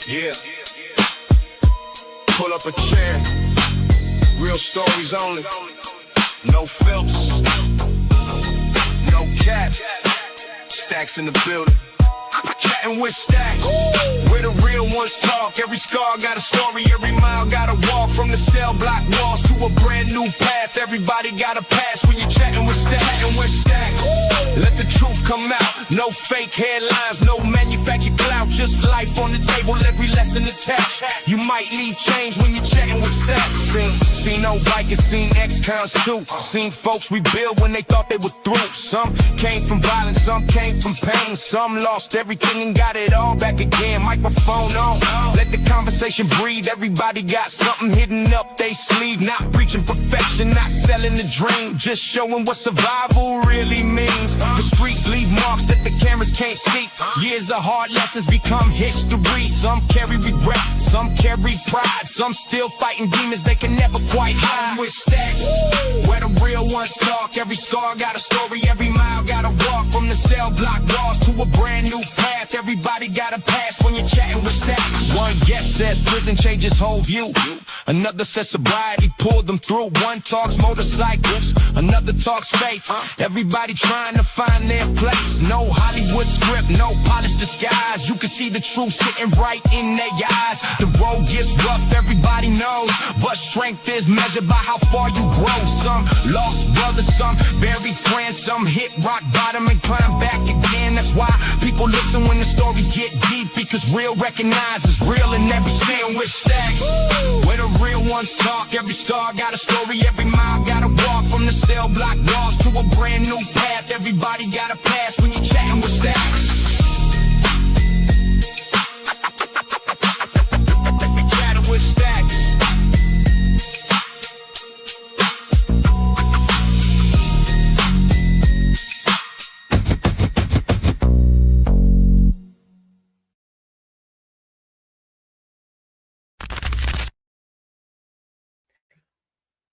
Yeah. Pull up a chair. Real stories only. No filters. No caps. Staxx in the building. Chattin with Staxx. Where the real ones talk. Every scar got a story. Every mile got a walk. From the cell block walls to a brand new path. Everybody got a pass when you're chatting with Staxx. Chattin with Staxx. Let the truth come out. No fake headlines. No manufactured clout. Just life on the table. Every lesson attached. You might leave change when you're chatting with Staxx. Seen no bikers. Seen ex-cons too. Seen folks rebuild when they thought they were through. Some came from violence. Some came from pain. Some lost everything and got it all back again. Microphone on. Let the conversation breathe. Everybody got something hidden up they sleeve. Not preaching perfection. Not selling the dream. Just showing what survival really means. The streets leave marks that the cameras can't see. Years of hard lessons become history. Some carry regret. Some carry pride. Some still fighting demons they can never quite hide. With Staxx, where the real ones talk. Every scar got a story. Every mile got a walk. From the cell block walls to a brand new path. Everybody got a pass when you're chatting with Staxx. One guest says prison changes whole view. Another says sobriety pulled them through. One talks motorcycles, another talks faith. Everybody trying to find their place. No Hollywood script, no polished disguise. You can see the truth sitting right in their eyes. The road gets rough, everybody knows, but strength is measured by how far you grow. Some lost brothers, some buried friends, some hit rock bottom and climb back again. That's why people listen when the stories get deep, because real recognizes real in every scene with Staxx. Where the real ones talk. Every star got a story. Every mile got a walk. From the cell block walls to a brand new path. Everybody got a pass when you're chatting with Staxx. Chatting with Staxx.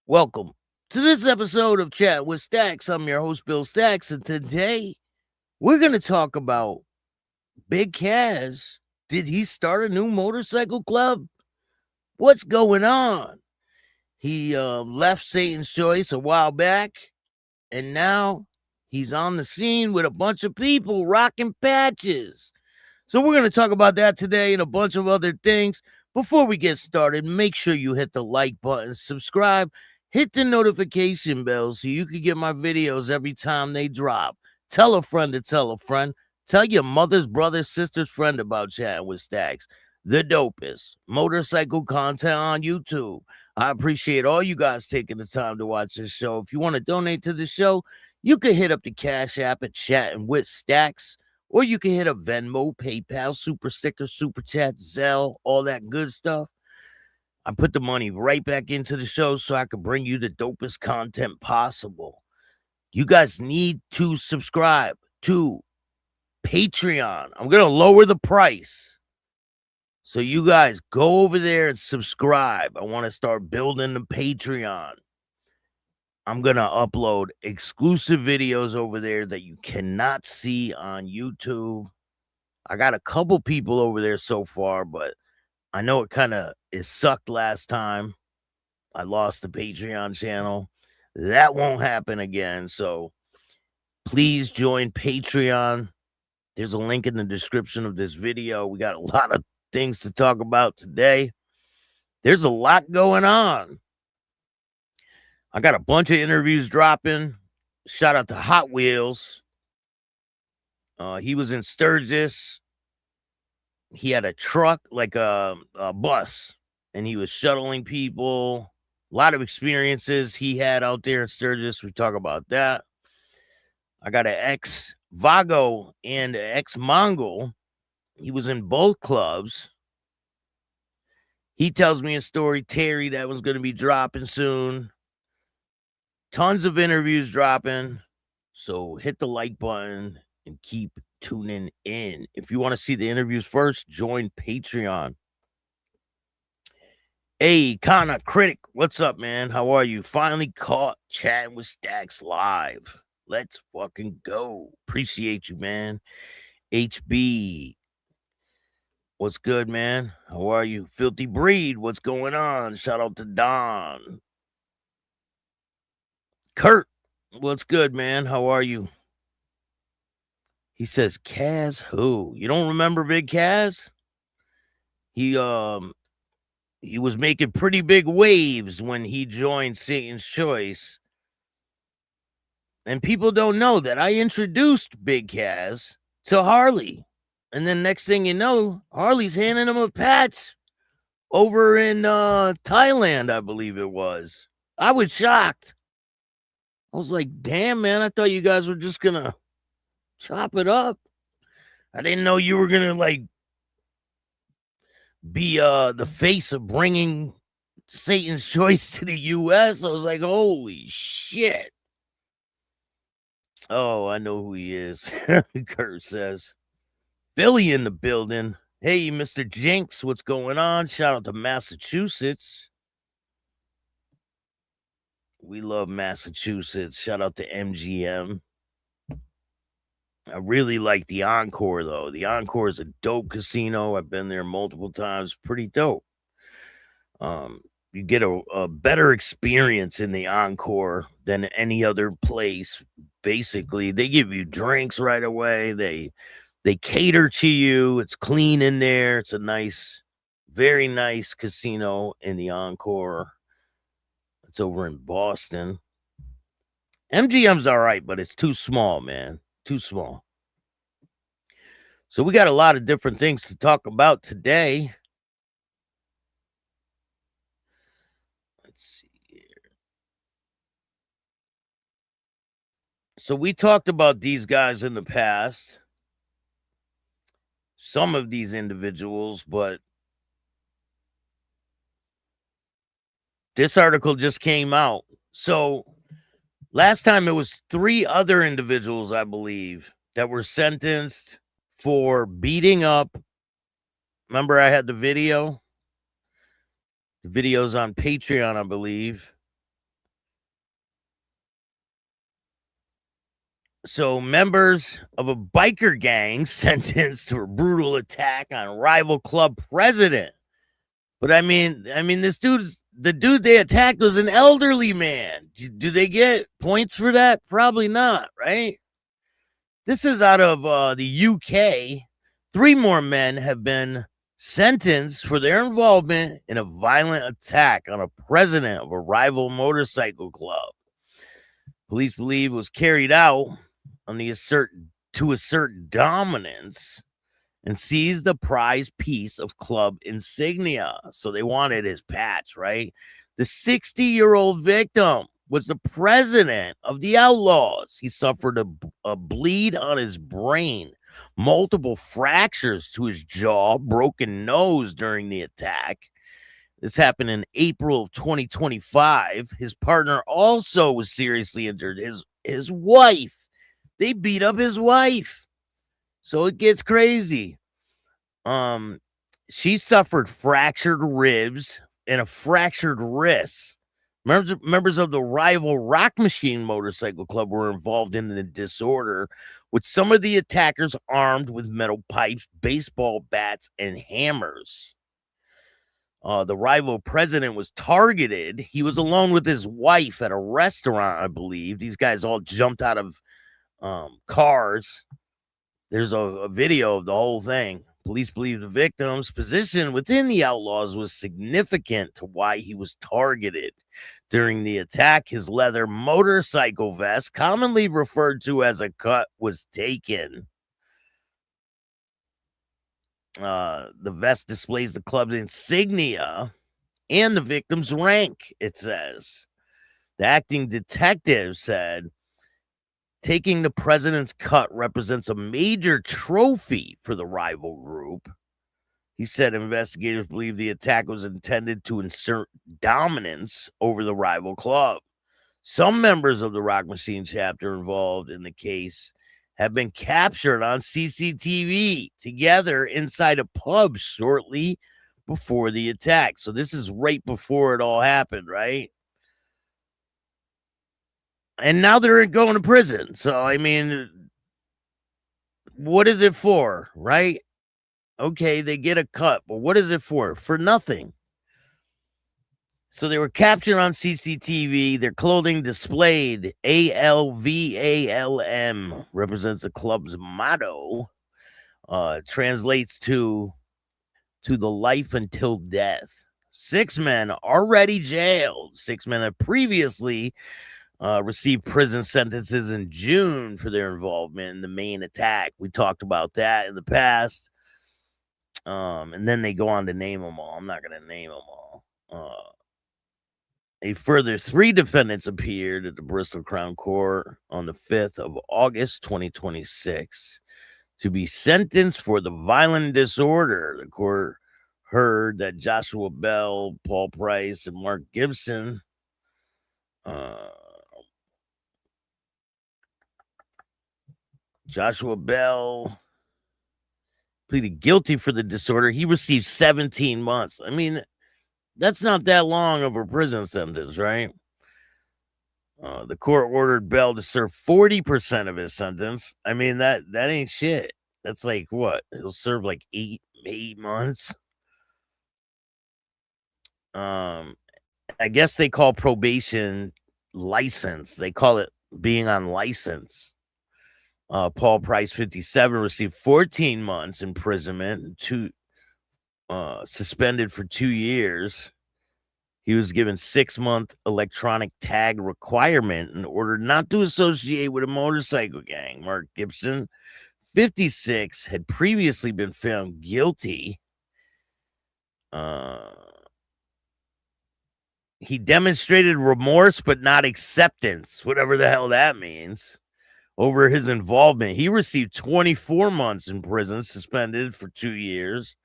Welcome to this episode of Chat with Staxx. I'm your host, Bill Staxx, and today we're going to talk about Big Caz. Did he start a new motorcycle club? What's going on? He left Satan's Choice a while back, and now he's on the scene with a bunch of people rocking patches. So we're going to talk about that today and a bunch of other things. Before we get started, make sure you hit the like button, subscribe, hit the notification bell so you can get my videos every time they drop. Tell a friend to tell a friend. Tell your mother's brother, sister's friend about Chattin with Staxx, the dopest motorcycle content on YouTube. I appreciate all you guys taking the time to watch this show. If you want to donate to the show, you can hit up the Cash App at Chattin with Staxx, or you can hit up Venmo, PayPal, Super Sticker, Super Chat, Zelle, all that good stuff. I put the money right back into the show so I can bring you the dopest content possible. You guys need to subscribe to Patreon. I'm going to lower the price. So you guys go over there and subscribe. I want to start building the Patreon. I'm going to upload exclusive videos over there that you cannot see on YouTube. I got a couple people over there so far, but I know it kind of sucked last time. I lost the Patreon channel. That won't happen again. So please join Patreon. There's a link in the description of this video. We got a lot of things to talk about today. There's a lot going on. I got a bunch of interviews dropping. Shout out to Hot Wheels. He was in Sturgis. He had a truck, like a bus, and he was shuttling people. A lot of experiences he had out there in Sturgis. We talk about that. I got an ex-Vago and an ex-Mongol. He was in both clubs. He tells me a story, Terry, that was going to be dropping soon. Tons of interviews dropping. So hit the like button and keep tuning in. If you want to see the interviews first, join Patreon. Hey, Kana Critic, what's up, man? How are you? Finally caught Chattin with Staxx live. Let's fucking go. Appreciate you, man. HB. What's good, man? How are you? Filthy Breed, what's going on? Shout out to Don. Kurt, what's good, man? How are you? He says, Caz who? You don't remember Big Caz? He was making pretty big waves when he joined Satan's Choice. And people don't know that I introduced Big Caz to Harley. And then next thing you know, Harley's handing him a patch over in Thailand, I believe it was. I was shocked. I was like, damn, man, I thought you guys were just gonna chop it up. I didn't know you were gonna like be the face of bringing Satan's Choice to the US. I was like, holy shit. Oh, I know who he is. Kurt says. Billy in the building. Hey, Mr. Jinx, what's going on? Shout out to Massachusetts. We love Massachusetts. Shout out to MGM. I really like the Encore, though. The Encore is a dope casino. I've been there multiple times. Pretty dope. You get a better experience in the Encore than any other place. Basically, they give you drinks right away. They cater to you. It's clean in there. It's a nice, very nice casino in the Encore. It's over in Boston. MGM's all right, but it's too small, man. Too small. So we got a lot of different things to talk about today. Let's see here. So we talked about these guys in the past. Some of these individuals, but this article just came out. So last time it was 3 other individuals, I believe, that were sentenced for beating up. Remember, I had the video? The video's on Patreon, I believe. So members of a biker gang sentenced for brutal attack on rival club president. But I mean, the dude they attacked was an elderly man. Do they get points for that? Probably not, right? This is out of the UK. 3 more men have been sentenced for their involvement in a violent attack on a president of a rival motorcycle club. Police believe it was carried out on the assert dominance and seized the prized piece of club insignia. So they wanted his patch, right? The 60-year-old victim was the president of the Outlaws. He suffered a bleed on his brain, multiple fractures to his jaw, broken nose during the attack. This happened in April of 2025. His partner also was seriously injured. His wife, they beat up his wife. So it gets crazy. She suffered fractured ribs and a fractured wrist. Members of the rival Rock Machine Motorcycle Club were involved in the disorder, with some of the attackers armed with metal pipes, baseball bats, and hammers. The rival president was targeted. He was alone with his wife at a restaurant, I believe. These guys all jumped out of cars. There's a video of the whole thing. Police believe the victim's position within the Outlaws was significant to why he was targeted. During the attack, his leather motorcycle vest, commonly referred to as a cut, was taken. The vest displays the club's insignia and the victim's rank, it says. The acting detective said, taking the president's cut represents a major trophy for the rival group. He said investigators believe the attack was intended to insert dominance over the rival club. Some members of the Rock Machine chapter involved in the case have been captured on CCTV together inside a pub shortly before the attack. So this is right before it all happened, right? And now they're going to prison. So, I mean, what is it for, right? Okay, they get a cut, but what is it for? For nothing. So they were captured on CCTV. Their clothing displayed ALVALM represents the club's motto. Translates to the life until death. 6 men already jailed. 6 men have previously received prison sentences in June for their involvement in the main attack. We talked about that in the past. And then they go on to name them all. I'm not going to name them all. A further 3 defendants appeared at the Bristol Crown Court on the 5th of August, 2026, to be sentenced for the violent disorder. The court heard that Joshua Bell, Paul Price, and Mark Gibson Joshua Bell pleaded guilty for the disorder. He received 17 months. I mean, that's not that long of a prison sentence, right? The court ordered Bell to serve 40% of his sentence. I mean, that ain't shit. That's like what? He'll serve like 8 months. I guess they call probation license. They call it being on license. Paul Price, 57, received 14 months imprisonment, suspended for 2 years. He was given 6-month electronic tag requirement in order not to associate with a motorcycle gang. Mark Gibson, 56, had previously been found guilty. He demonstrated remorse but not acceptance, whatever the hell that means, over his involvement. He received 24 months in prison, suspended for 2 years.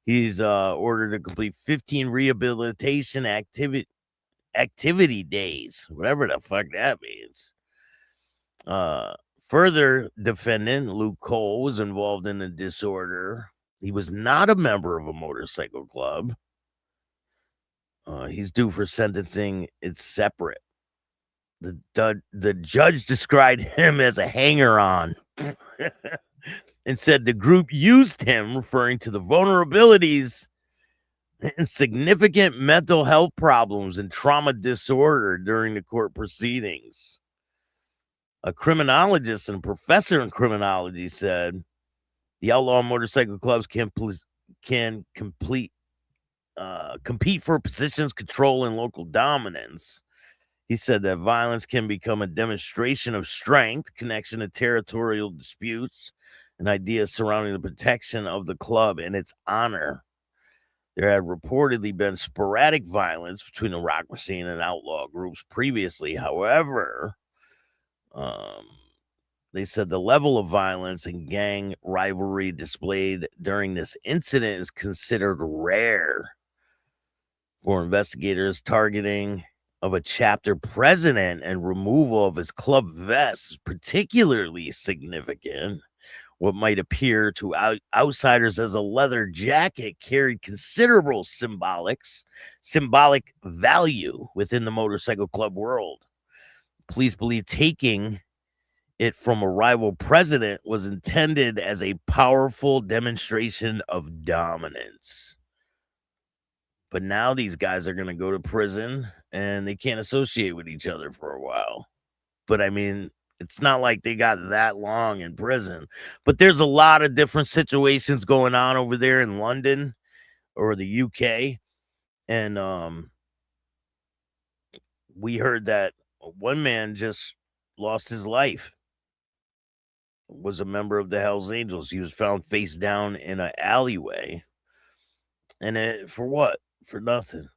He's ordered to complete 15 rehabilitation activity days, whatever the fuck that means. Further defendant, Luke Cole, was involved in the disorder. He was not a member of a motorcycle club. He's due for sentencing. It's separate. The judge described him as a hanger-on and said the group used him, referring to the vulnerabilities and significant mental health problems and trauma disorder during the court proceedings. A criminologist and professor in criminology said the outlaw motorcycle clubs can compete for positions, control, and local dominance. He said that violence can become a demonstration of strength, connection to territorial disputes, and ideas surrounding the protection of the club and its honor. There had reportedly been sporadic violence between the rock machine and outlaw groups previously. However, they said the level of violence and gang rivalry displayed during this incident is considered rare. For investigators, targeting of a chapter president and removal of his club vest is particularly significant. What might appear to outsiders as a leather jacket carried considerable symbolic value within the motorcycle club world. Police believe taking it from a rival president was intended as a powerful demonstration of dominance. But now these guys are going to go to prison and they can't associate with each other for a while. But I mean, it's not like they got that long in prison. But there's a lot of different situations going on over there in London or the UK. And we heard that one man just lost his life. Was a member of the Hells Angels. He was found face down in an alleyway. And for what? For nothing.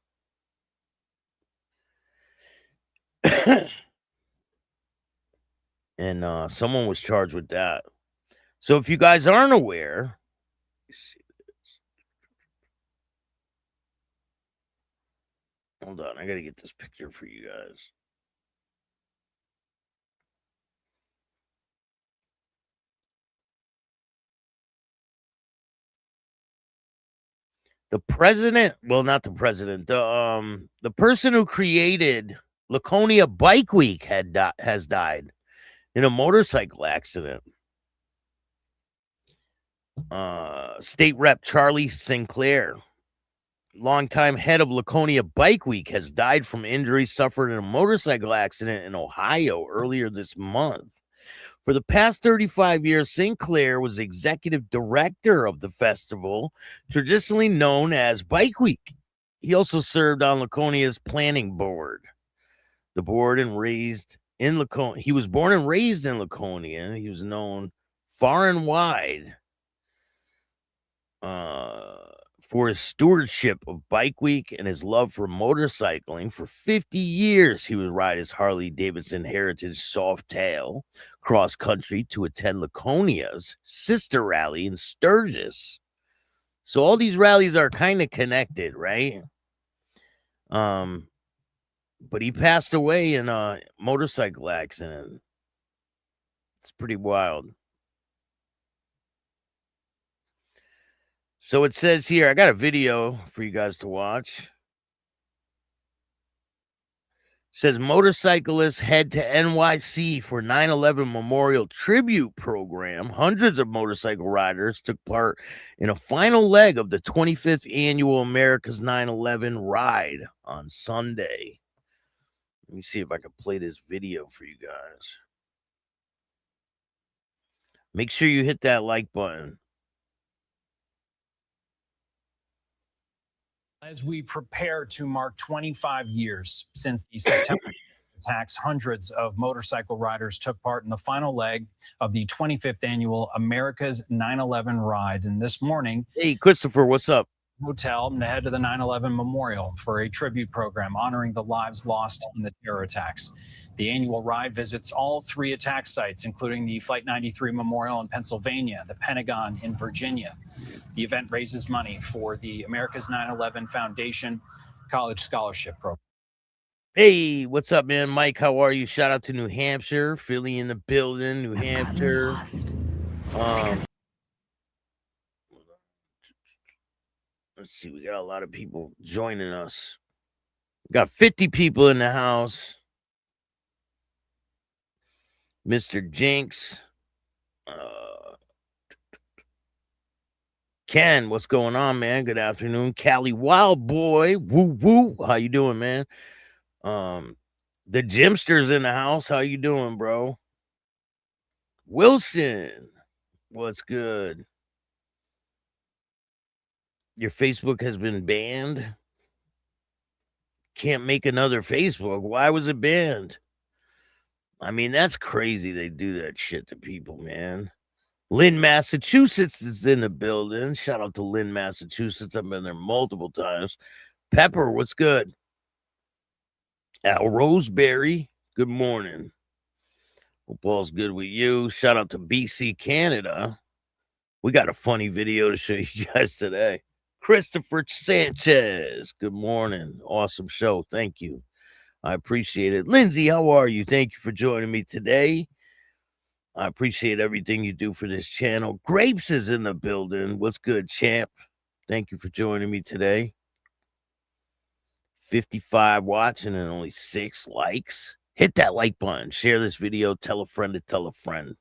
And someone was charged with that. So if you guys aren't aware, hold on, I gotta get this picture for you guys. The president, well, not the president, the person who created Laconia Bike Week has died in a motorcycle accident. State Rep Charlie Sinclair, longtime head of Laconia Bike Week, has died from injuries suffered in a motorcycle accident in Ohio earlier this month. For the past 35 years, Sinclair was executive director of the festival, traditionally known as Bike Week. He also served on Laconia's planning board. The board and raised in Laconia. He was born and raised in Laconia. He was known far and wide for his stewardship of Bike Week and his love for motorcycling. For 50 years, he would ride his Harley Davidson Heritage Softail cross country to attend Laconia's sister rally in Sturgis. So all these rallies are kind of connected, right? But he passed away in a motorcycle accident. It's pretty wild. So it says here, I got a video for you guys to watch. It says motorcyclists head to NYC for 9/11 Memorial Tribute Program. Hundreds of motorcycle riders took part in a final leg of the 25th annual America's 9/11 ride on Sunday. Let me see if I can play this video for you guys. Make sure you hit that like button. As we prepare to mark 25 years since the September attacks, hundreds of motorcycle riders took part in the final leg of the 25th annual America's 9/11 ride. And this morning, hey, Christopher, what's up? Hotel to head to the 9/11 Memorial for a tribute program honoring the lives lost in the terror attacks. The annual ride visits all three attack sites, including the Flight 93 Memorial in Pennsylvania, the Pentagon in Virginia. The event raises money for the America's 9/11 Foundation College Scholarship Program. Hey, what's up, man? Mike, how are you? Shout out to New Hampshire, Philly in the building, New Hampshire. Let's see, we got a lot of people joining us. We got 50 people in the house. Mr. Jinx. Ken, what's going on, man? Good afternoon. Cali Wild Boy. Woo woo. How you doing, man? The Gymster's in the house. How you doing, bro? Wilson. What's good? Your Facebook has been banned? Can't make another Facebook. Why was it banned? I mean, that's crazy they do that shit to people, man. Lynn, Massachusetts is in the building. Shout out to Lynn, Massachusetts. I've been there multiple times. Pepper, what's good? Al Roseberry, good morning. Hope all's good with you. Shout out to BC, Canada. We got a funny video to show you guys today. Christopher Sanchez, good morning. Awesome show. Thank you. I appreciate it. Lindsay, how are you? Thank you for joining me today. I appreciate everything you do for this channel. Grapes is in the building. What's good, champ? Thank you for joining me today. 55 watching and only 6 likes. Hit that like button. Share this video. Tell a friend to tell a friend.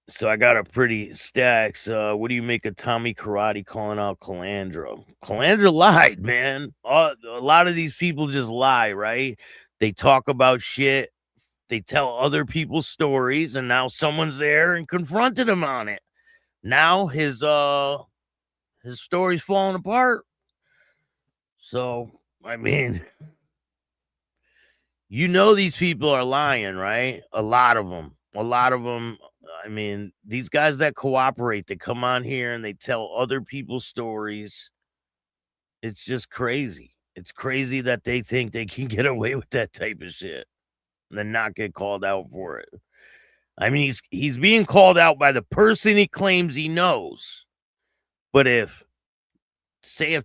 So I got a pretty Staxx. What do you make of Tommy Karate calling out Calandra? Calandra lied, man. A lot of these people just lie, right? They talk about shit. They tell other people's stories, and now someone's there and confronted him on it. Now his story's falling apart. So, I mean, you know these people are lying, right? A lot of them. I mean, these guys that cooperate, they come on here and they tell other people's stories. It's just crazy. It's crazy that they think they can get away with that type of shit and then not get called out for it. I mean, he's being called out by the person he claims he knows. But if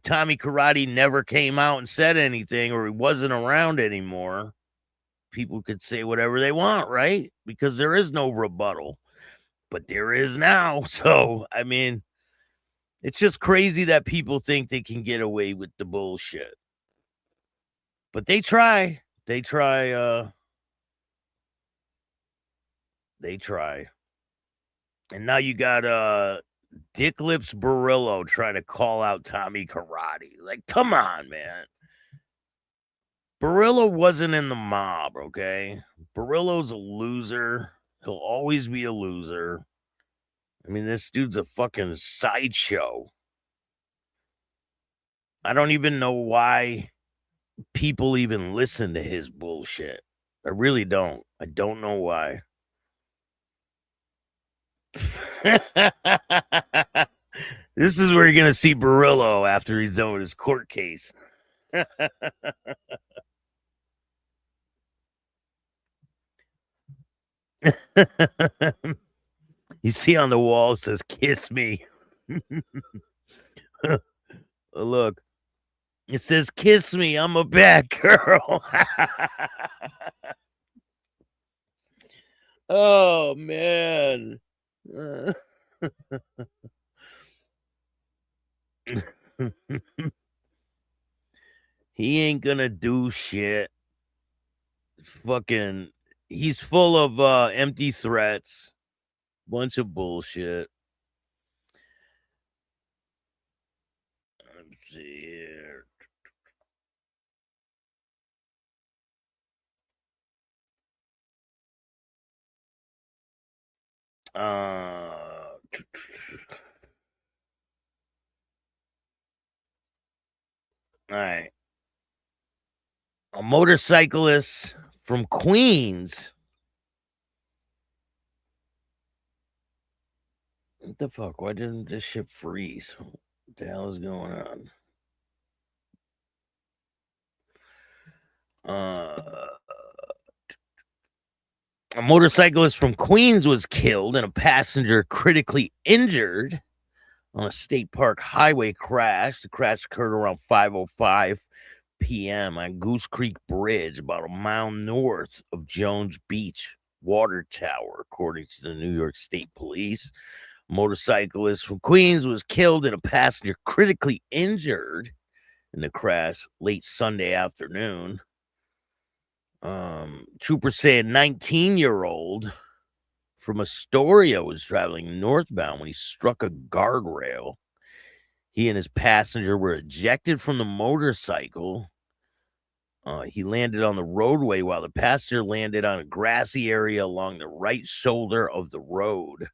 Tommy Karate never came out and said anything, or he wasn't around anymore, people could say whatever they want, right? Because there is no rebuttal. But there is now. So, I mean, it's just crazy that people think they can get away with the bullshit. But they try. They try. And now you got Dick Lips Barillo trying to call out Tommy Karate. Like, come on, man. Barillo wasn't in the mob, okay? Barillo's a loser. He'll always be a loser. I mean, this dude's a fucking sideshow. I don't even know why people even listen to his bullshit. I really don't. I don't know why. This is where you're going to see Barillo after he's done with his court case. You see on the wall, it says, "Kiss me." Look, it says, "Kiss me, I'm a bad girl." Oh, man. He ain't gonna do shit. Fucking, he's full of empty threats. Bunch of bullshit. Let's see here. All right. A motorcyclist from Queens. What the fuck? Why didn't this ship freeze? What the hell is going on? A motorcyclist from Queens was killed and a passenger critically injured on a state park highway crash. The crash occurred around 5:05 p.m. on Goose Creek Bridge, about a mile north of Jones Beach Water Tower, according to the New York State Police. A motorcyclist from Queens was killed and a passenger critically injured in the crash late Sunday afternoon. Troopers say a 19-year-old from Astoria was traveling northbound when he struck a guardrail. He and his passenger were ejected from the motorcycle. He landed on the roadway while the passenger landed on a grassy area along the right shoulder of the road.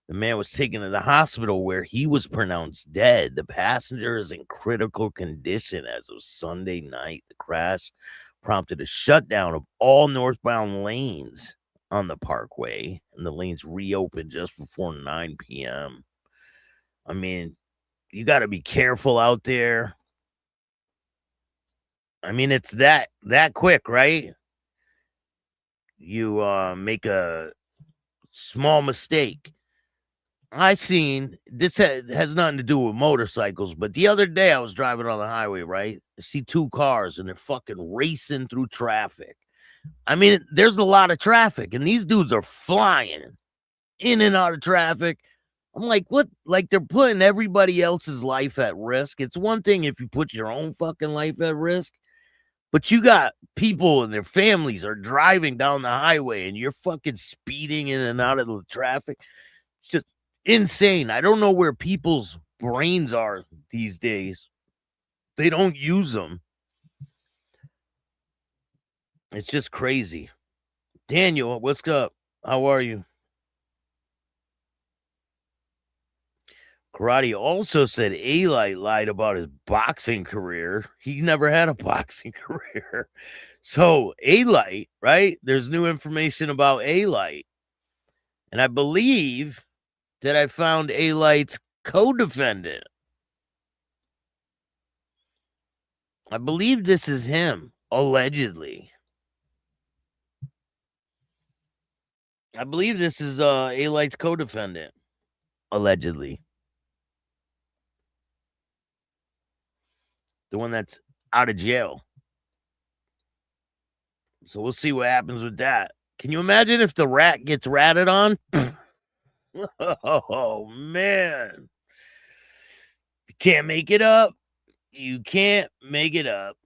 The man was taken to the hospital where he was pronounced dead. The passenger is in critical condition as of Sunday night. The crash prompted a shutdown of all northbound lanes on the parkway, and the lanes reopened just before 9 p.m. I mean, you got to be careful out there. I mean, it's that quick, right? You make a small mistake. I seen this has nothing to do with motorcycles, but the other day I was driving on the highway, right? I see two cars and they're fucking racing through traffic. I mean, there's a lot of traffic, and these dudes are flying in and out of traffic. I'm like, what? Like, they're putting everybody else's life at risk. It's one thing if you put your own fucking life at risk, but you got people and their families are driving down the highway, and you're fucking speeding in and out of the traffic. It's just insane. I don't know where people's brains are these days. They don't use them. It's just crazy. Daniel, what's up? How are you? Karate also said A-Light lied about his boxing career. He never had a boxing career. So A-Light, right? There's new information about A-Light. And I believe that I found A-Light's co-defendant. I believe this is him, allegedly. I believe this is A-Light's co-defendant, allegedly. The one that's out of jail. So we'll see what happens with that. Can you imagine if the rat gets ratted on? Oh, man. You can't make it up. You can't make it up.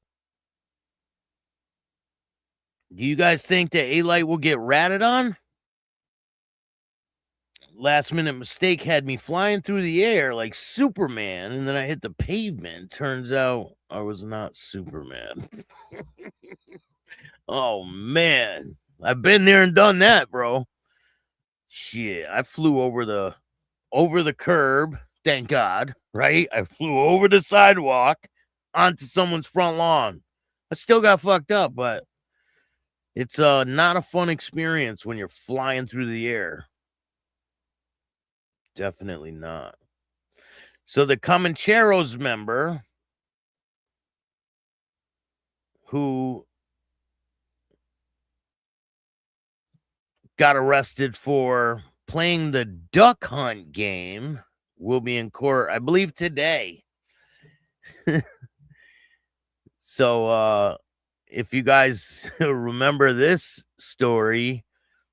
Do you guys think that A-Light will get ratted on? last minute mistake had me flying through the air like Superman, and then I hit the pavement. Turns out I was not Superman. Oh man, I've been there and done that, bro. Shit, I flew over the curb, thank God, right? I flew over the sidewalk onto someone's front lawn. I still got fucked up, but it's not a fun experience when you're flying through the air. Definitely not. So the Comancheros member who got arrested for playing the duck hunt game will be in court, I believe, today. So if you guys remember this story,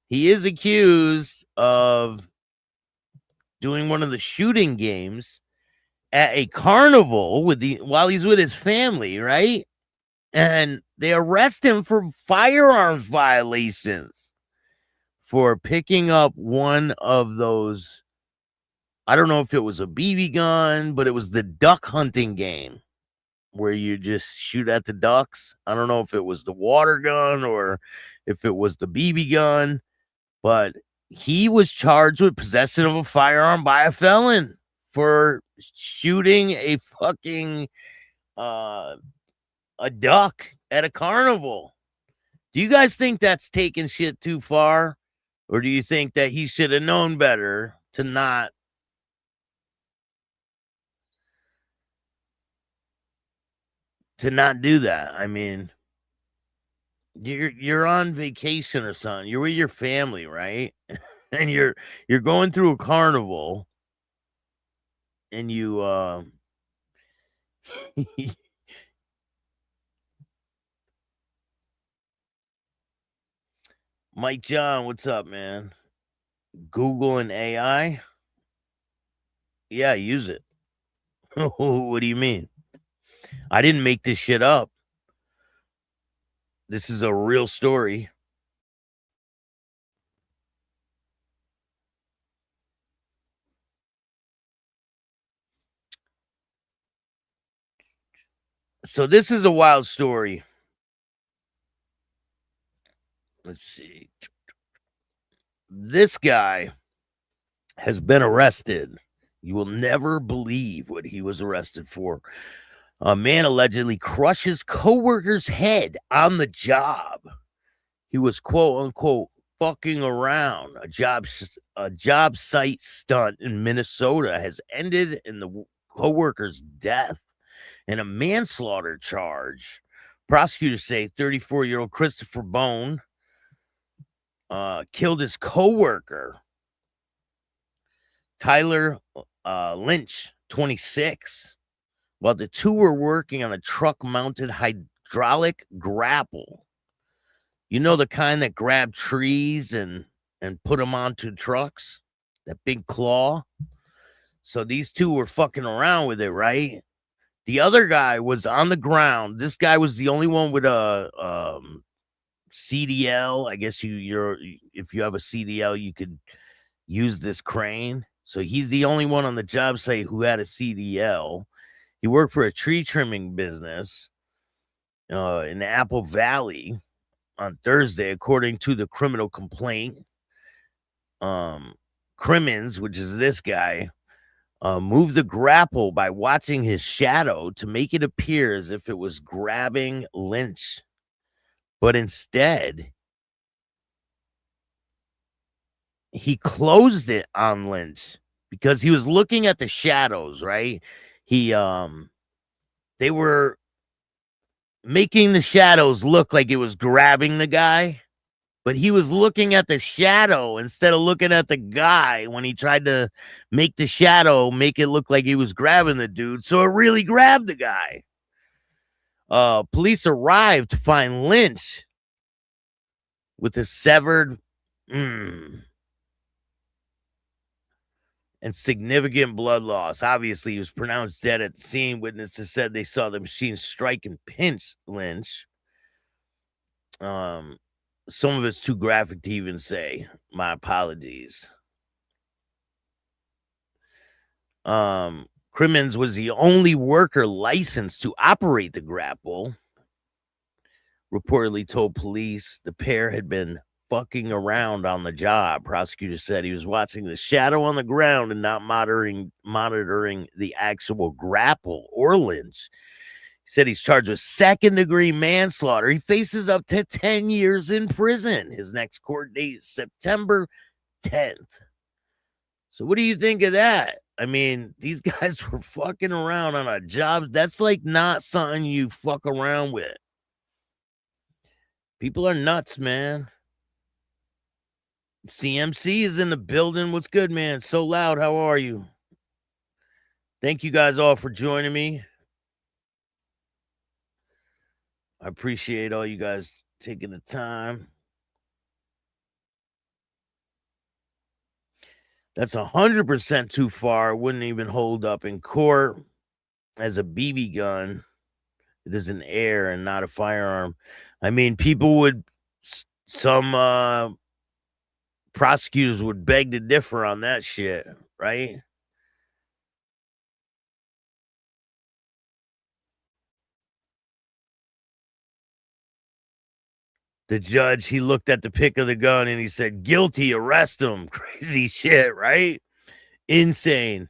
he is accused of doing one of the shooting games at a carnival while he's with his family, right? And they arrest him for firearms violations for picking up one of those. I don't know if it was a BB gun, but it was the duck hunting game where you just shoot at the ducks. I don't know if it was the water gun or if it was the BB gun, but he was charged with possession of a firearm by a felon for shooting a fucking a duck at a carnival. Do you guys think that's taking shit too far? Or do you think that he should have known better to not do that? I mean, you're on vacation or something. You're with your family, right? And you're going through a carnival and you Mike John, what's up, man? Google and AI? Yeah, use it. What do you mean? I didn't make this shit up. This is a real story. So this is a wild story. Let's see. This guy has been arrested. You will never believe what he was arrested for. A man allegedly crushes coworker's head on the job. He was quote unquote fucking around. A job site stunt in Minnesota has ended in the coworker's death and a manslaughter charge. Prosecutors say 34-year-old Christopher Bone killed his coworker, Tyler Lynch, 26, while the two were working on a truck-mounted hydraulic grapple. You know, the kind that grab trees and put them onto trucks? That big claw? So these two were fucking around with it, right? The other guy was on the ground. This guy was the only one with a CDL. I guess if you have a CDL, you could use this crane. So he's the only one on the job site who had a CDL. He worked for a tree trimming business in Apple Valley on Thursday, according to the criminal complaint. Crimmins, which is this guy, moved the grapple by watching his shadow to make it appear as if it was grabbing Lynch. But instead, he closed it on Lynch because he was looking at the shadows, right? They were making the shadows look like it was grabbing the guy, but he was looking at the shadow instead of looking at the guy when he tried to make the shadow make it look like he was grabbing the dude. So it really grabbed the guy. Police arrived to find Lynch with a severed and significant blood loss. Obviously, he was pronounced dead at the scene. Witnesses said they saw the machine strike and pinch Lynch. Some of it's too graphic to even say. My apologies. Crimmins was the only worker licensed to operate the grapple. Reportedly told police the pair had been fucking around on the job. Prosecutors said he was watching the shadow on the ground and not monitoring the actual grapple or lynch. He said he's charged with second-degree manslaughter. He faces up to 10 years in prison. His next court date is September 10th. So what do you think of that? I mean, these guys were fucking around on a job. That's like not something you fuck around with. People are nuts, man. CMC is in the building. What's good, man? So loud. How are you? Thank you guys all for joining me. I appreciate all you guys taking the time. That's 100% too far. It wouldn't even hold up in court as a BB gun. It is an air and not a firearm. I mean, people would, some prosecutors would beg to differ on that shit, right? The judge, he looked at the pick of the gun and he said, guilty, arrest him. Crazy shit, right? Insane.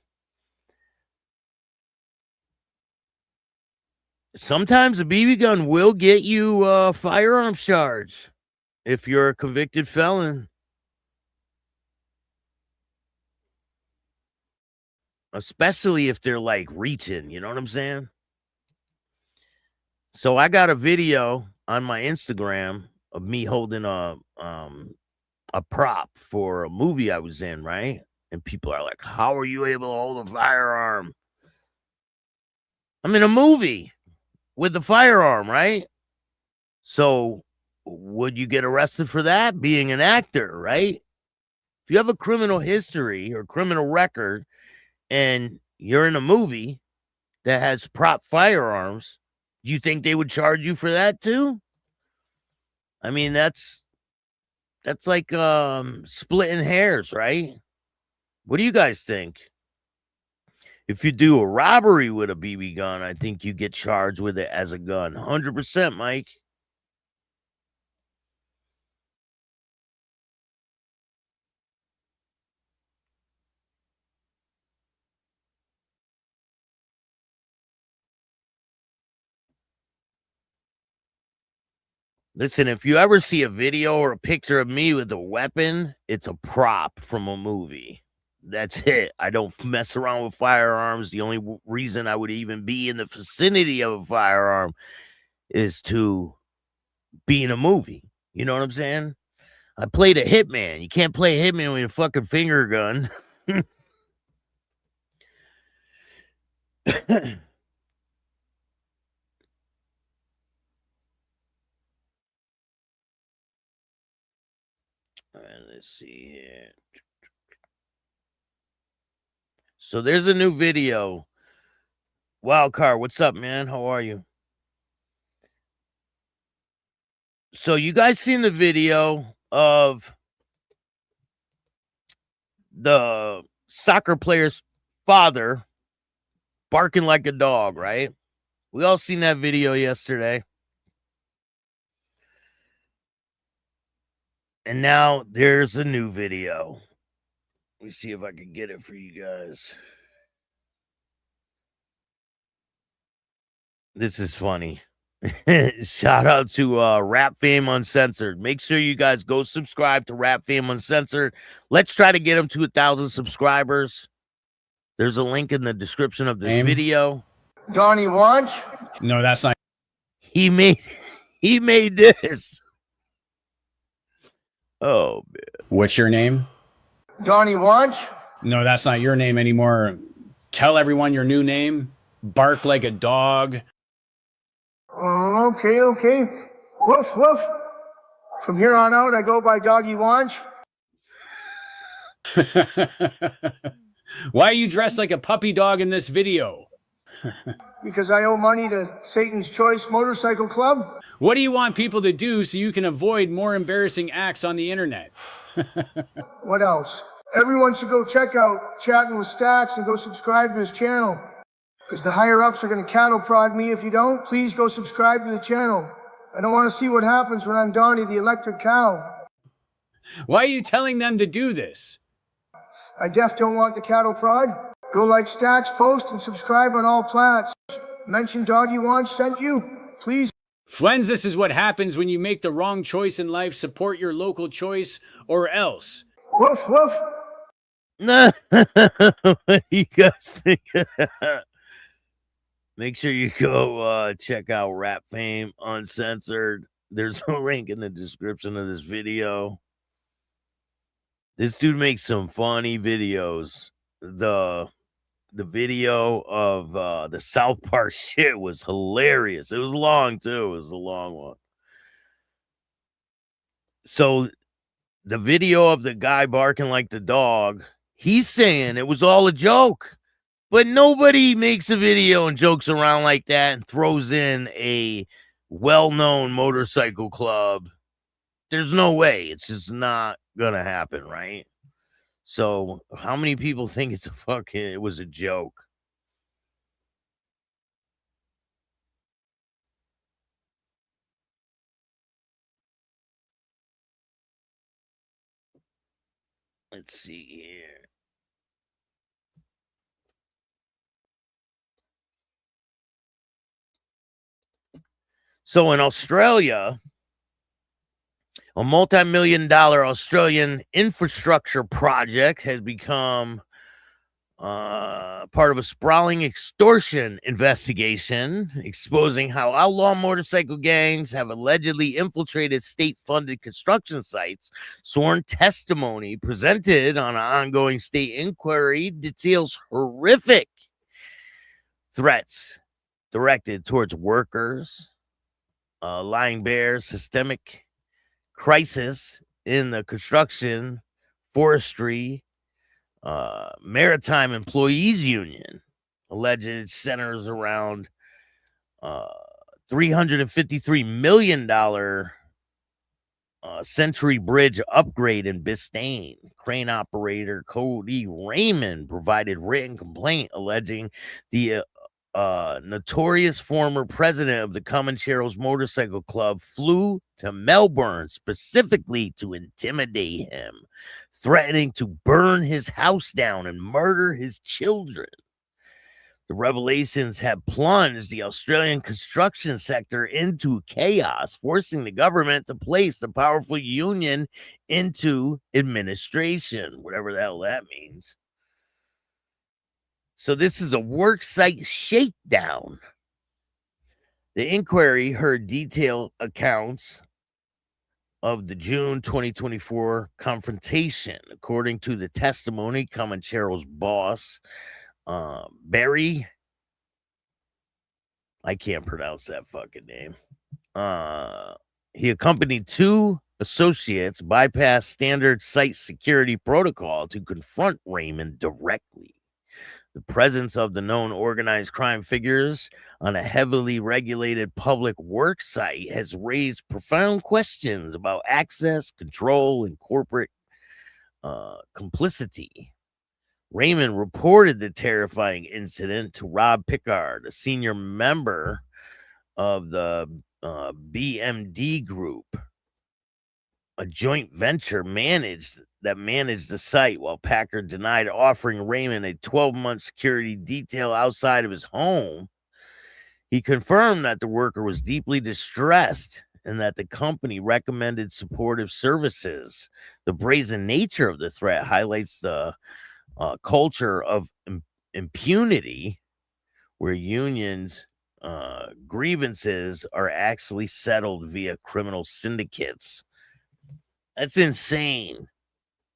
Sometimes a BB gun will get you a firearms charge if you're a convicted felon. Especially if they're like reaching, you know what I'm saying? So I got a video on my Instagram of me holding a prop for a movie I was in, right? And people are like, how are you able to hold a firearm? I'm in a movie with the firearm, right? So would you get arrested for that? Being an actor, right? If you have a criminal history or criminal record and you're in a movie that has prop firearms, you think they would charge you for that too? I mean, that's like splitting hairs, right? What do you guys think? If you do a robbery with a BB gun, I think you get charged with it as a gun. 100%, Mike. Listen, if you ever see a video or a picture of me with a weapon, it's a prop from a movie. That's it. I don't mess around with firearms. The only reason I would even be in the vicinity of a firearm is to be in a movie. You know what I'm saying? I played a hitman. You can't play a hitman with a fucking finger gun. All right, let's see here. So there's a new video. Wildcard, what's up, man? How are you? So you guys seen the video of the soccer player's father barking like a dog, right? We all seen that video yesterday. And now there's a new video. Let me see if I can get it for you guys. This is funny. Shout out to Rap Fame Uncensored. Make sure you guys go subscribe to Rap Fame Uncensored. Let's try to get him to 1,000 subscribers. There's a link in the description of this video. Donnie Watch? No, that's not. He made this. Oh man. What's your name? Donnie Watch? No, that's not your name anymore. Tell everyone your new name. Bark like a dog. Okay. Woof, woof. From here on out, I go by Doggy Watch. Why are you dressed like a puppy dog in this video? Because I owe money to Satan's Choice Motorcycle Club. What do you want people to do so you can avoid more embarrassing acts on the internet? What else? Everyone should go check out Chattin With Staxx and go subscribe to his channel. Because the higher ups are going to cattle prod me if you don't. Please go subscribe to the channel. I don't want to see what happens when I'm Donnie the electric cow. Why are you telling them to do this? I def don't want the cattle prod. Go like Staxx post and subscribe on all plats. Mention Doggy Wanch sent you. Please. Friends, this is what happens when you make the wrong choice in life. Support your local choice or else. Woof, woof. What do you guys think? Make sure you go check out Rap Fame Uncensored. There's a link in the description of this video. This dude makes some funny videos. The video of the South Park shit was hilarious. It was long too. It was a long one. So the video of the guy barking like the dog, he's saying it was all a joke. But nobody makes a video and jokes around like that and throws in a well-known motorcycle club. There's no way. It's just not gonna happen, right? So how many people think it was a joke? Let's see here. So in Australia, a multi-million-dollar Australian infrastructure project has become part of a sprawling extortion investigation exposing how outlaw motorcycle gangs have allegedly infiltrated state-funded construction sites. Sworn testimony presented on an ongoing state inquiry details horrific threats directed towards workers, lying bare systemic crisis in the construction, forestry, maritime employees union. Alleged centers around $353 million Century Bridge upgrade in Biscayne. Crane operator Cody Raymond provided written complaint alleging the notorious former president of the Comancheros Motorcycle Club flew to Melbourne specifically to intimidate him, threatening to burn his house down and murder his children. The revelations have plunged the Australian construction sector into chaos, forcing the government to place the powerful union into administration, whatever the hell that means. So this is a worksite shakedown. The inquiry heard detailed accounts of the June 2024 confrontation. According to the testimony, Comanchero's boss, Barry, I can't pronounce that fucking name. He accompanied two associates, bypassed standard site security protocol to confront Raymond directly. The presence of the known organized crime figures on a heavily regulated public work site has raised profound questions about access, control, and corporate complicity. Raymond reported the terrifying incident to Rob Pickard, a senior member of the BMD Group, a joint venture managed the site, while Packard denied offering Raymond a 12-month security detail outside of his home. He confirmed that the worker was deeply distressed and that the company recommended supportive services. The brazen nature of the threat highlights the culture of impunity, where unions' grievances are actually settled via criminal syndicates. That's insane.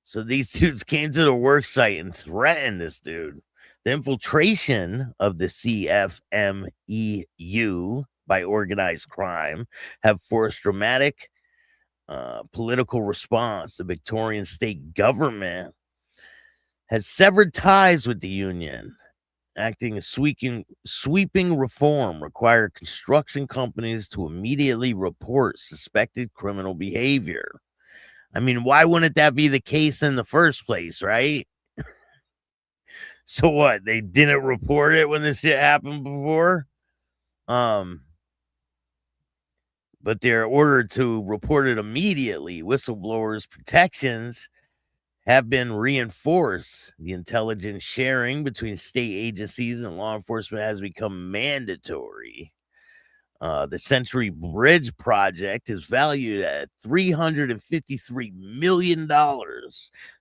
So these dudes came to the work site and threatened this dude. The infiltration of the CFMEU by organized crime have forced dramatic political response. The Victorian state government has severed ties with the union, acting as sweeping reform required construction companies to immediately report suspected criminal behavior. I mean, why wouldn't that be the case in the first place, right? So what? They didn't report it when this shit happened before? But they're ordered to report it immediately. Whistleblowers' protections have been reinforced. The intelligence sharing between state agencies and law enforcement has become mandatory. The Century Bridge project is valued at $353 million.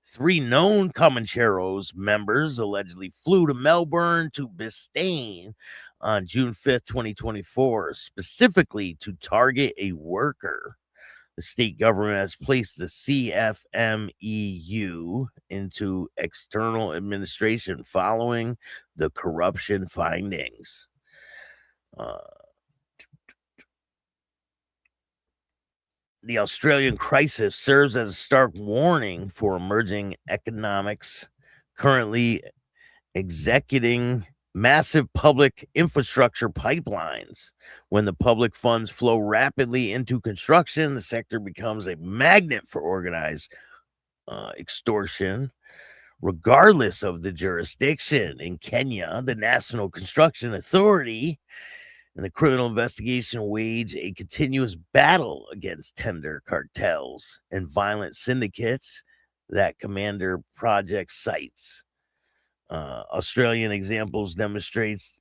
3 known Comancheros members allegedly flew to Melbourne to Biscayne on June 5th, 2024, specifically to target a worker. The state government has placed the CFMEU into external administration following the corruption findings. The Australian crisis serves as a stark warning for emerging economics currently executing massive public infrastructure pipelines. When the public funds flow rapidly into construction, the sector becomes a magnet for organized extortion, regardless of the jurisdiction. In Kenya, the National Construction Authority and the criminal investigation wage a continuous battle against tender cartels and violent syndicates that commander project sites. Australian examples demonstrates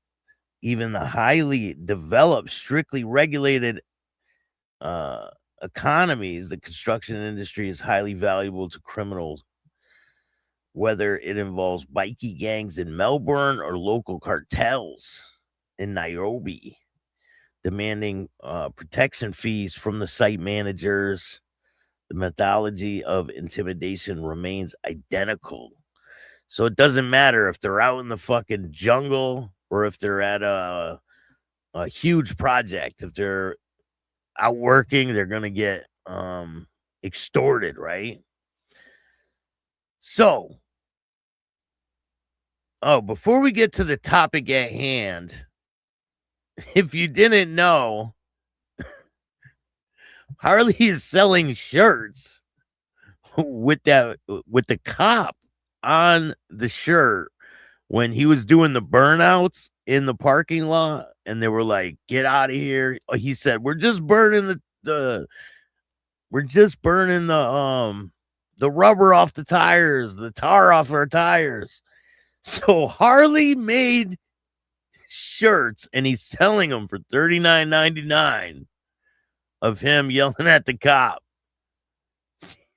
even the highly developed, strictly regulated economies, the construction industry is highly valuable to criminals, whether it involves bikie gangs in Melbourne or local cartels in Nairobi, demanding protection fees from the site managers. The methodology of intimidation remains identical. So it doesn't matter if they're out in the fucking jungle or if they're at a huge project. If they're out working, they're going to get extorted, right? So, before we get to the topic at hand, if you didn't know, Harley is selling shirts with the cop on the shirt when he was doing the burnouts in the parking lot, and they were like, "Get out of here." He said, "We're just burning the rubber off the tires, the tar off our tires." So Harley made shirts and he's selling them for $39.99 of him yelling at the cop,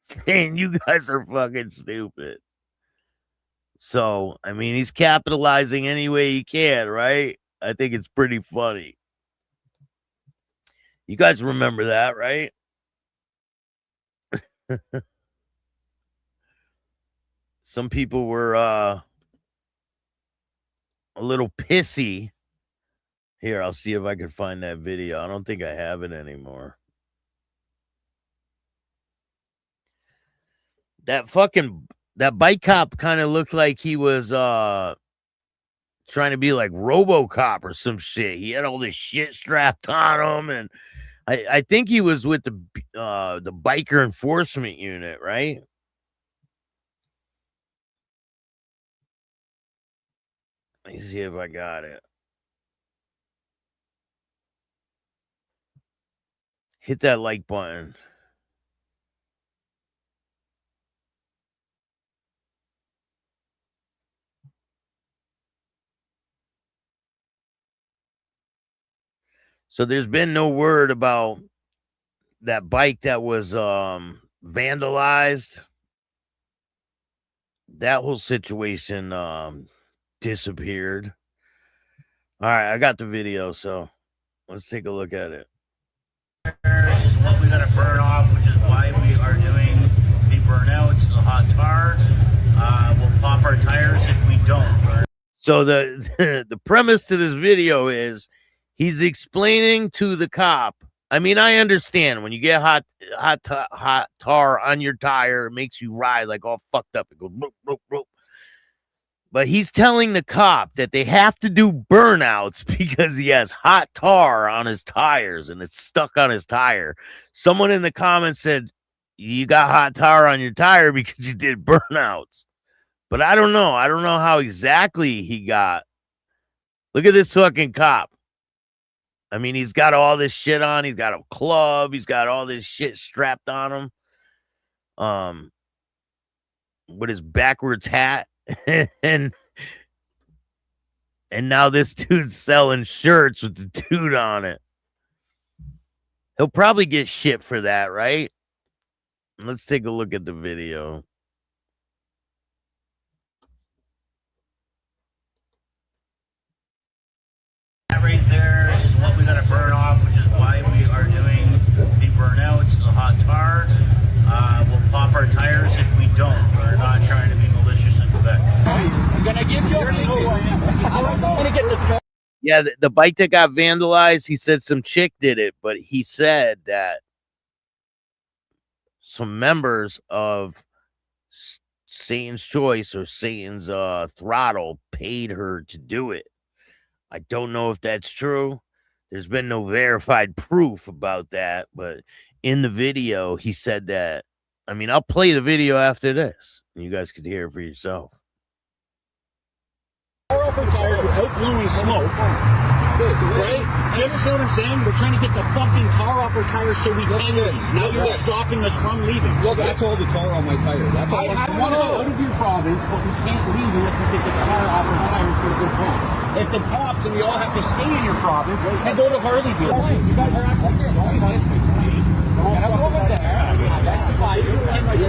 saying, "You guys are fucking stupid." So, I mean, he's capitalizing any way he can, right? I think it's pretty funny. You guys remember that, right? Some people were a little pissy. Here, I'll see if I can find that video. I don't think I have it anymore. That bike cop kind of looked like he was trying to be like RoboCop or some shit. He had all this shit strapped on him, and I think he was with the biker enforcement unit, right? Let me see if I got it. Hit that like button. So there's been no word about that bike that was vandalized. That whole situation disappeared. All right, I got the video, so let's take a look at it. Is what we gotta burn off, which is why we are doing the burnouts, the hot tar. We'll pop our tires if we don't burn. So the premise to this video is he's explaining to the cop. I mean, I understand when you get hot tar on your tire, it makes you ride like all fucked up. It goes boop, boop, boop. But he's telling the cop that they have to do burnouts because he has hot tar on his tires and it's stuck on his tire. Someone in the comments said, you got hot tar on your tire because you did burnouts. But I don't know. I don't know how exactly he got. Look at this fucking cop. I mean, he's got all this shit on. He's got a club. He's got all this shit strapped on him. With his backwards hat. and now this dude's selling shirts with the dude on it. He'll probably get shit for that, right? Let's take a look at the video. That right there is what we got to burn off, which is why we are doing the burnouts, the hot tar. We'll pop our tires if we don't. We're not trying to be malicious in Quebec. I'm gonna give you a ticket. I'm gonna get the. Yeah, the bike that got vandalized, he said some chick did it, but he said that some members of Satan's Choice or Satan's Throttle paid her to do it. I don't know if that's true. There's been no verified proof about that, but in the video, he said that. I mean, I'll play the video after this, and you guys can hear it for yourself. Tires without blowing smoke. Right? You understand what I'm saying? We're trying to get the fucking tar off our tires so we can leave. Now you're stopping us from leaving. Look, that's all the tar on my tire. That's all. I want us out of your province, but we can't leave unless we get the tar off our tires for a good cause. If the pops and we all have to stay in your province and go to Harleyville. You guys are not fucking don't listen. Get over there. Identify you. Because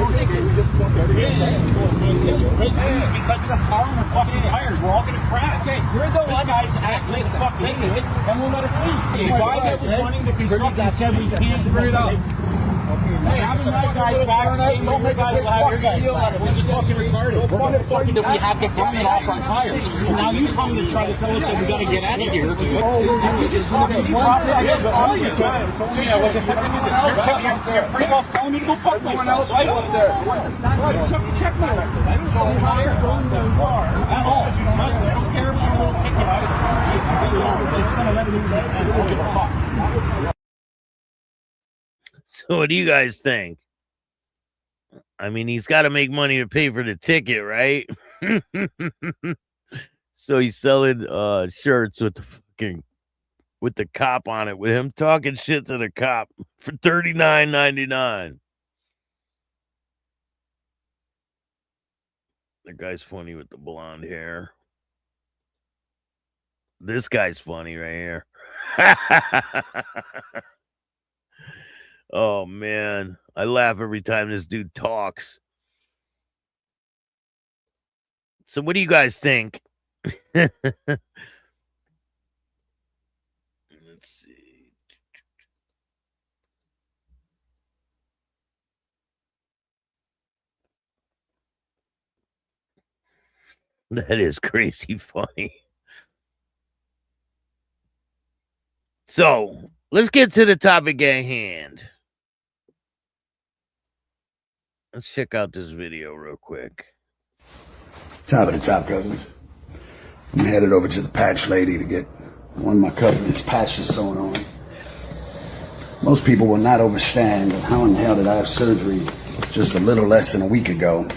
of the tar on our fucking tires, we're all gonna crash. Okay, you're the one guy's acting fucking idiot, and we'll let us leave. The guy that was running the construction said we can't bring it up. Hey, having my guys back, saying no, you guys will have your guys back. This is fucking retarded. We're gonna fucking that we have to burn it off our tires. And now you come to try to tell us that we gotta get out of here. And we just fucking I didn't call you. You're pretty much telling me to go fuck myself, right? Check my record. I don't know how you're going that far at all. Trust me, I don't care if you're a little ticket. I'm just gonna let it lose and we'll give a fuck. So what do you guys think? I mean, he's got to make money to pay for the ticket, right? So he's selling shirts with the cop on it, with him talking shit to the cop for $39.99. The guy's funny with the blonde hair. This guy's funny right here. Oh, man. I laugh every time this dude talks. So what do you guys think? Let's see. That is crazy funny. So let's get to the topic at hand. Let's check out this video real quick. Top of the top, cousins. I'm headed over to the patch lady to get one of my cousins' patches sewn on. Most people will not understand how in the hell did I have surgery just a little less than a week ago,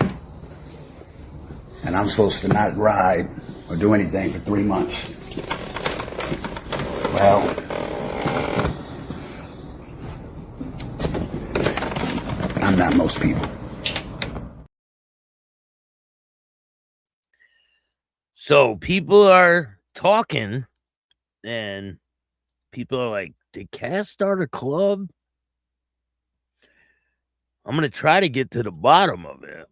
and I'm supposed to not ride or do anything for 3 months. Well, I'm not most people. So people are talking, and people are like, did Caz start a club? I'm going to try to get to the bottom of it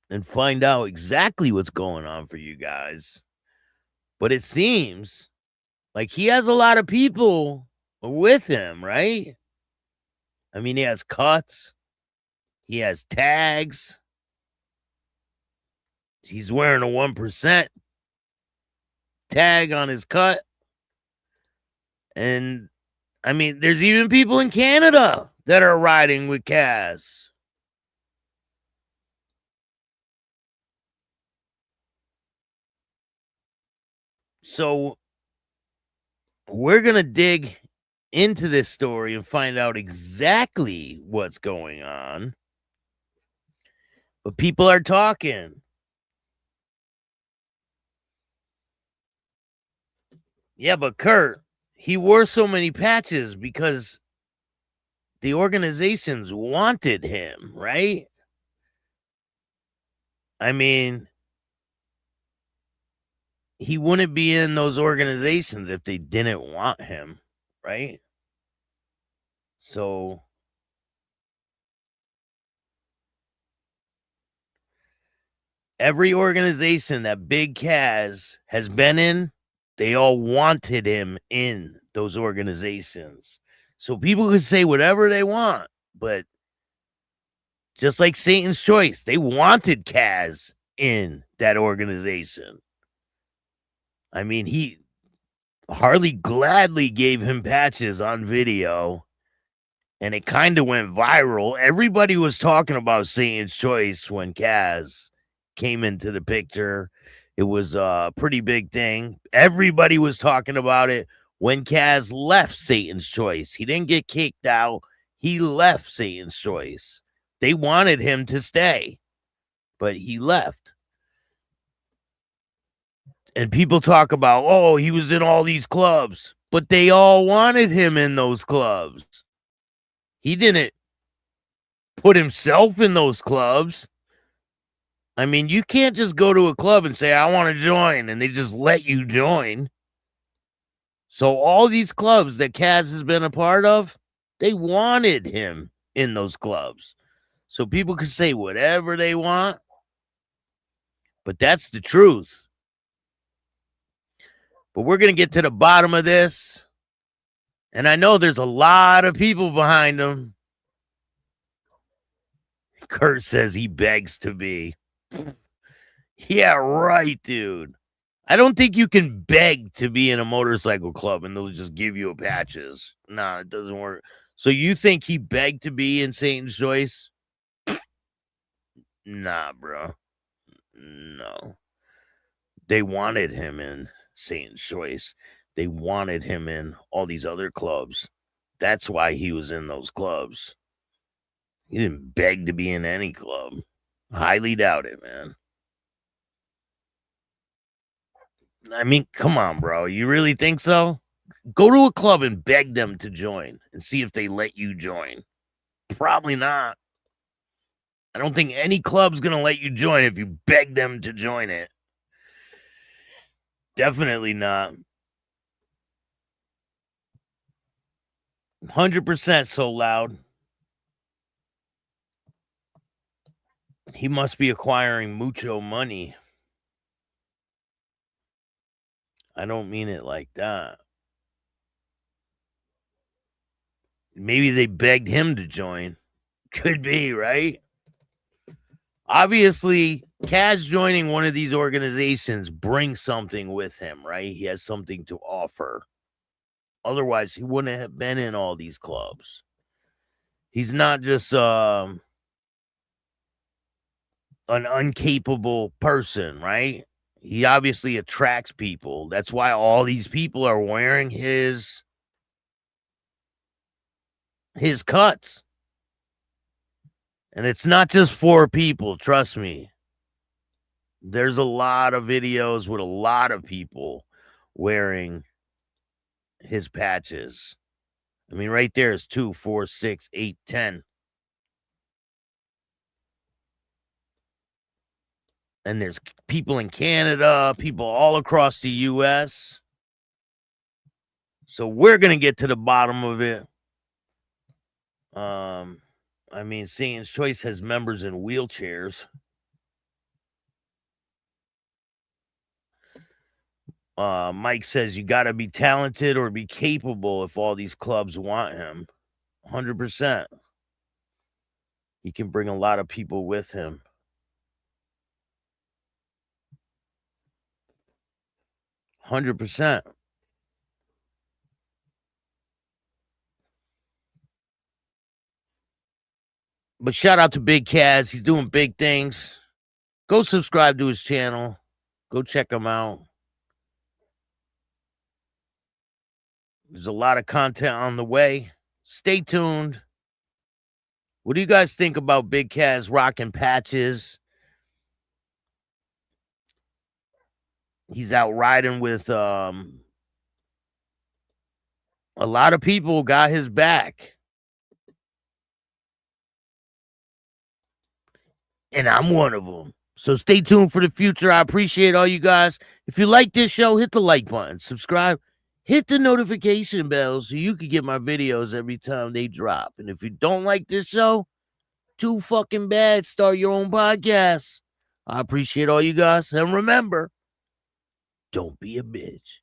and find out exactly what's going on for you guys. But it seems like he has a lot of people with him, right? I mean, he has cuts. He has tags. He's wearing a 1% tag on his cut. And, I mean, there's even people in Canada that are riding with Caz. So, we're going to dig into this story and find out exactly what's going on. But people are talking. Yeah, but Kurt, he wore so many patches because the organizations wanted him, right? I mean, he wouldn't be in those organizations if they didn't want him, right? So every organization that Big Caz has been in, they all wanted him in those organizations. So people can say whatever they want, but just like Satan's Choice, they wanted Caz in that organization. I mean, Harley gladly gave him patches on video, and it kind of went viral. Everybody was talking about Satan's Choice when Caz came into the picture. It was a pretty big thing. Everybody was talking about it when Caz left Satan's Choice. He didn't get kicked out. He left Satan's Choice. They wanted him to stay, but he left. And people talk about, oh, he was in all these clubs, but they all wanted him in those clubs. He didn't put himself in those clubs. I mean, you can't just go to a club and say, I want to join, and they just let you join. So all these clubs that Caz has been a part of, they wanted him in those clubs. So people can say whatever they want, but that's the truth. But we're going to get to the bottom of this. And I know there's a lot of people behind him. Kurt says he begs to be. Yeah, right, dude. I don't think you can beg to be in a motorcycle club and they'll just give you patches. Nah, it doesn't work. So you think he begged to be in Satan's Choice? Nah, bro. No. They wanted him in Satan's Choice. They wanted him in all these other clubs. That's why he was in those clubs. He didn't beg to be in any club. Highly doubt it, man. I mean, come on, bro. You really think so? Go to a club and beg them to join and see if they let you join. Probably not. I don't think any club's going to let you join if you beg them to join it. Definitely not. 100% so loud. He must be acquiring mucho money. I don't mean it like that. Maybe they begged him to join. Could be, right? Obviously, Caz joining one of these organizations brings something with him, right? He has something to offer. Otherwise, he wouldn't have been in all these clubs. He's not just an incapable person, right? He obviously attracts people. That's why all these people are wearing his cuts. And it's not just 4 people, trust me. There's a lot of videos with a lot of people wearing his patches. I mean, right there is 2, 4, 6, 8, 10. And there's people in Canada, people all across the U.S. So we're going to get to the bottom of it. I mean, Satan's Choice has members in wheelchairs. Mike says you got to be talented or be capable if all these clubs want him. 100%. He can bring a lot of people with him. $100%. But shout out to Big Caz. He's doing big things. Go subscribe to his channel. Go check him out. There's a lot of content on the way. Stay tuned. What do you guys think about Big Caz rocking patches? He's out riding with a lot of people got his back. And I'm one of them. So stay tuned for the future. I appreciate all you guys. If you like this show, hit the like button, subscribe, hit the notification bell so you can get my videos every time they drop. And if you don't like this show, too fucking bad. Start your own podcast. I appreciate all you guys. And remember, don't be a bitch.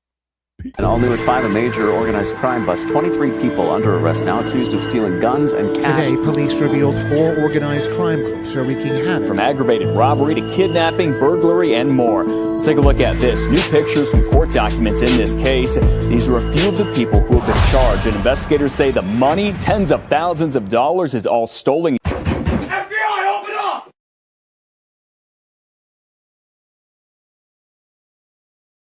And all new at 5, a major organized crime bust. 23 people under arrest now accused of stealing guns and cash. Today, police revealed 4 organized crime groups are wreaking havoc. From aggravated robbery to kidnapping, burglary, and more. Let's take a look at this. New pictures from court documents in this case. These are a few of the people who have been charged. And investigators say the money, tens of thousands of dollars, is all stolen.